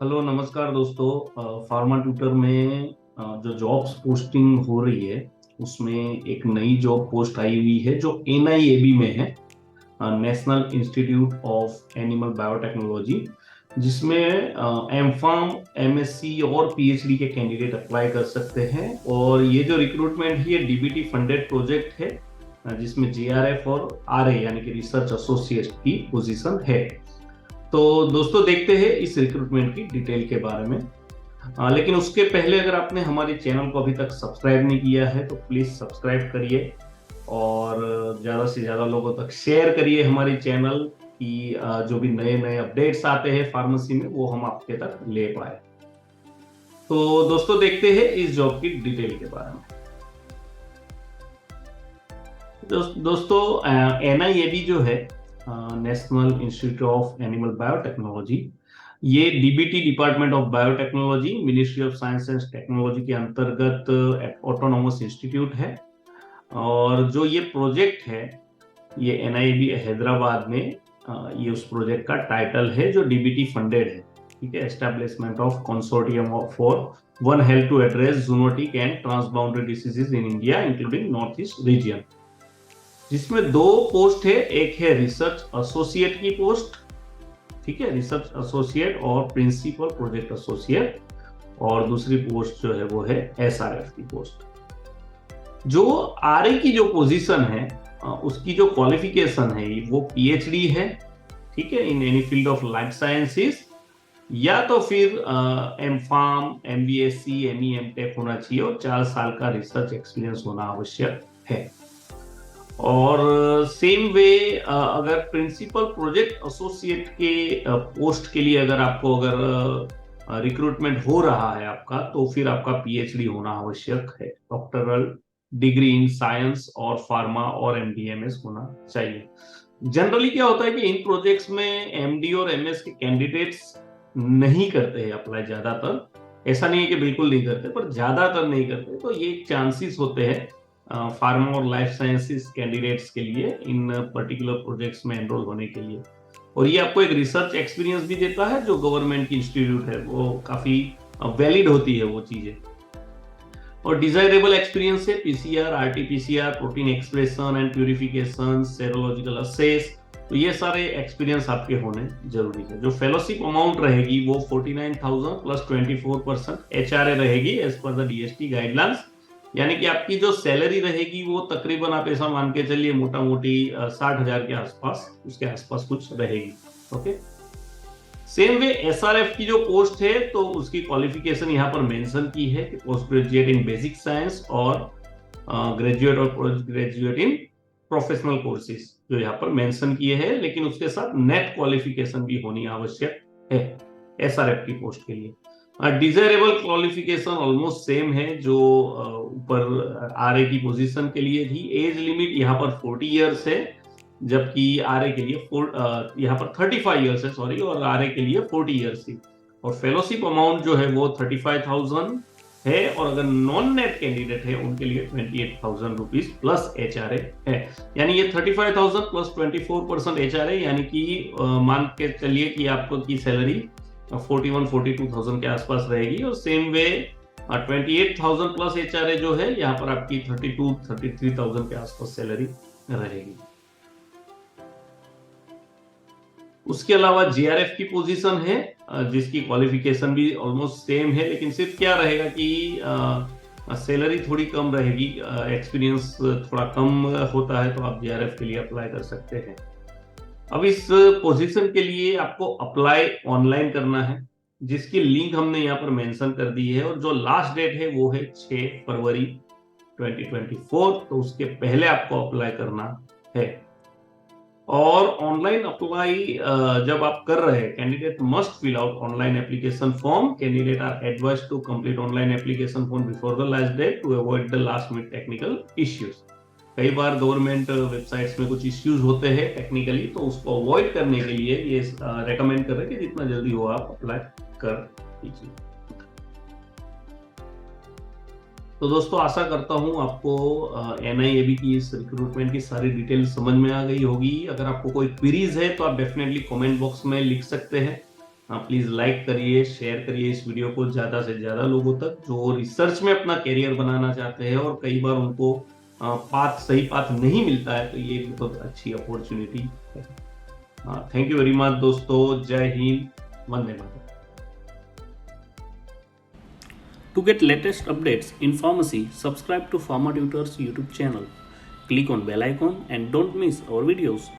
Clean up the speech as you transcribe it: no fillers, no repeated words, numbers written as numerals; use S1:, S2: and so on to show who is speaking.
S1: Hello नमस्कार दोस्तों। Pharma tutor में जो जॉब्स पोस्टिंग हो रही है उसमें एक नई जॉब पोस्ट आई हुई है जो एनआईएबी में है, national institute of animal biotechnology, जिसमें एम फार्म, एमएससी और पीएचडी के कैंडिडेट अप्लाई कर सकते हैं। और ये जो रिक्रूटमेंट है ये डीबीटी फंडेड प्रोजेक्ट है, जिसमें जेआरएफ और आरए यानी कि रिसर्च एसोसिएट की पोजीशन है। तो दोस्तों देखते हैं इस रिक्रूटमेंट की डिटेल के बारे में। लेकिन उसके पहले अगर आपने हमारे चैनल को अभी तक सब्सक्राइब नहीं किया है तो प्लीज सब्सक्राइब करिए और ज्यादा से ज्यादा लोगों तक शेयर करिए हमारे चैनल की। जो भी नए नए अपडेट्स आते हैं फार्मेसी में वो हम आपके तक ले पाए। तो दोस्तों देखते हैं इस जॉब की डिटेल के बारे में। दोस्तों एनआईएबी जो है, national institute of animal biotechnology, ये DBT department of biotechnology, ministry of science and technology के अंतर्गत ऑटोनोमस इंस्टीट्यूट है। और जो ये प्रोजेक्ट है ये एनआईबी हैदराबाद में, ये उस प्रोजेक्ट का टाइटल है जो डीबीटी फंडेड है। ठीक है, establishment of consortium for one health to address zoonotic and transboundary diseases in India including north east region, जिसमें दो पोस्ट है। एक है रिसर्च एसोसिएट की पोस्ट, ठीक है, रिसर्च एसोसिएट और प्रिंसिपल प्रोजेक्ट एसोसिएट, और दूसरी पोस्ट जो है वो है एसआरएफ की पोस्ट। जो आरए की जो पोजीशन है उसकी जो क्वालिफिकेशन है वो पीएचडी है, ठीक है, in any field of life sciences, या तो फिर M Pharm, MBSc, ME, MTech होना चाहिए और 4 साल का रिसर्च एक्सपीरियंस होना आवश्यक है। और सेम वे अगर प्रिंसिपल प्रोजेक्ट एसोसिएट के पोस्ट के लिए अगर रिक्रूटमेंट हो रहा है आपका, तो फिर आपका पीएचडी होना आवश्यक है। डॉक्टरल डिग्री इन साइंस और फार्मा और एमडीएमएस होना चाहिए। जनरली क्या होता है कि इन प्रोजेक्ट्स में एमडी और एमएस के कैंडिडेट्स नहीं करते हैं अप्लाई, ज्यादातर। ऐसा नहीं है कि बिल्कुल नहीं करते, पर ज्यादातर नहीं करते। तो ये चांसेस होते हैं फार्मा और लाइफ साइंसेस कैंडिडेट्स के लिए इन पर्टिकुलर प्रोजेक्ट्स में एनरोल होने के लिए। और ये आपको एक रिसर्च एक्सपीरियंस भी देता है, जो गवर्नमेंट की इंस्टीट्यूट है वो काफी वैलिड होती है वो चीजें। और डिजायरेबल एक्सपीरियंस है PCR, RTPCR, protein expression and purification, serological assess. तो ये सारे एक्सपीरियंस आपके होने जरूरी है। जो फेलोशिप अमाउंट रहेगी वो 49,000 प्लस 24% एचआरए रहेगी as per the DST guidelines. यानी कि आपकी जो सैलरी रहेगी वो तकरीबन आप ऐसा मान के चलिए मोटा मोटी 60,000 के आसपास, उसके आसपास कुछ रहेगी। ओके, सेम वे एसआरएफ की जो पोस्ट है तो उसकी क्वालिफिकेशन यहाँ पर मेंशन की है कि post graduate in basic science और ग्रेजुएट और post graduate in professional courses जो यहाँ पर मेंशन किए हैं, लेकिन उसके साथ नेट क्वालिफिकेशन भी होनी आवश्यक है एसआरएफ की पोस्ट के लिए। डिजायरेबल क्वालिफिकेशन ऑलमोस्ट सेम है जो ऊपर आरए की पोजीशन के लिए थी। एज लिमिट यहाँ पर 40 इयर्स है, जबकि आरए के लिए यहाँ पर 35 इयर्स है, सॉरी, और आरए के लिए 40 इयर्स थी। और फेलोशिप अमाउंट जो है वो 35,000 है, और अगर नॉन नेट कैंडिडेट है उनके लिए 28,000 रुपीज प्लस एचआरए है। यानी ये 35,000 प्लस 24% एचआरए, यानी कि मान के चलिए कि आपको की सैलरी 41-42,000 के आसपास रहेगी। और सेम वे 28,000 प्लस एचआरए जो है यहाँ पर आपकी 32-33,000 के आसपास सैलरी रहेगी। उसके अलावा जेआरएफ की पोजीशन है जिसकी क्वालिफिकेशन भी ऑलमोस्ट सेम है, लेकिन सिर्फ क्या रहेगा कि सैलरी थोड़ी कम रहेगी, एक्सपीरियंस थोड़ा कम होता है, तो आप जेआरएफ के लिए अप्लाई कर सकते हैं। अब इस पोजीशन के लिए आपको अप्लाई ऑनलाइन करना है, जिसकी लिंक हमने यहाँ पर मेंशन कर दी है। और जो लास्ट डेट है वो है 6 फरवरी 2024, तो उसके पहले आपको अप्लाई करना है। और ऑनलाइन अप्लाई जब आप कर रहे हैं, candidate must fill out online application form. Candidate are advised to complete online application form before the last date to avoid the last minute technical issues. कई बार गवर्नमेंट वेबसाइट्स में कुछ इश्यूज होते हैं टेक्निकली, तो उसको अवॉइड करने के लिए ये रेकमेंड कर रहे हैं कि जितना जल्दी हो आप अप्लाई कर दीजिए। तो दोस्तों आशा करता हूं आपको एनआईएबी की इस रिक्रूटमेंट की सारी डिटेल समझ में आ गई होगी। अगर आपको कोई क्वेरीज है तो आप डेफिनेटली कमेंट बॉक्स में लिख सकते हैं। प्लीज लाइक करिए, शेयर करिए इस वीडियो को ज्यादा से ज्यादा लोगों तक जो रिसर्च में अपना करियर बनाना चाहते हैं और कई बार उनको सही पाथ नहीं मिलता है, तो ये बहुत अच्छी अपॉर्चुनिटी है। थैंक यू वेरी मच दोस्तों। जय Hind, Vande Mataram. To get latest updates in pharmacy, subscribe to Pharma Tutors YouTube channel. Click on bell icon and don't miss our videos.